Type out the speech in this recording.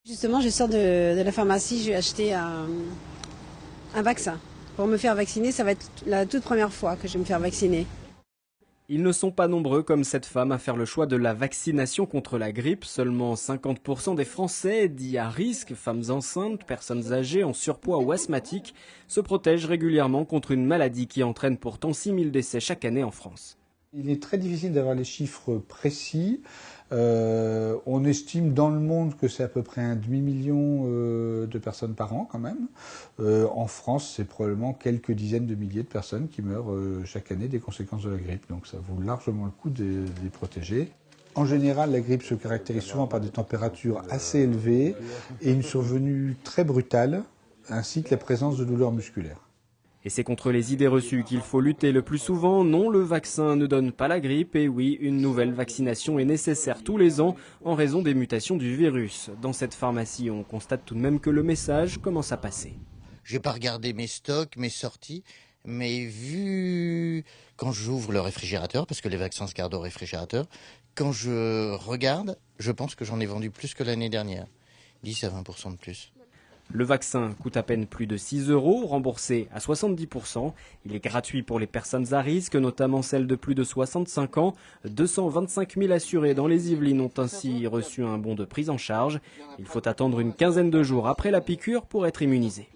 Justement, je sors de la pharmacie, je vais acheter un vaccin. Pour me faire vacciner, ça va être la toute première fois que je vais me faire vacciner. Ils ne sont pas nombreux comme cette femme à faire le choix de la vaccination contre la grippe. Seulement 50% des Français dits à risque, femmes enceintes, personnes âgées, en surpoids ou asthmatiques, se protègent régulièrement contre une maladie qui entraîne pourtant 6000 décès chaque année en France. Il est très difficile d'avoir les chiffres précis. On estime dans le monde que c'est à peu près un demi-million de personnes par an quand même. En France, c'est probablement quelques dizaines de milliers de personnes qui meurent chaque année des conséquences de la grippe. Donc ça vaut largement le coup de les protéger. En général, la grippe se caractérise souvent par des températures assez élevées et une survenue très brutale, ainsi que la présence de douleurs musculaires. Et c'est contre les idées reçues qu'il faut lutter le plus souvent. Non, le vaccin ne donne pas la grippe. Et oui, une nouvelle vaccination est nécessaire tous les ans en raison des mutations du virus. Dans cette pharmacie, on constate tout de même que le message commence à passer. J'ai pas regardé mes stocks, mes sorties, mais vu quand j'ouvre le réfrigérateur, parce que les vaccins se gardent au réfrigérateur, quand je regarde, je pense que j'en ai vendu plus que l'année dernière. 10 à 20% de plus. Le vaccin coûte à peine plus de 6 €, remboursé à 70%. Il est gratuit pour les personnes à risque, notamment celles de plus de 65 ans. 225 000 assurés dans les Yvelines ont ainsi reçu un bon de prise en charge. Il faut attendre une quinzaine de jours après la piqûre pour être immunisé.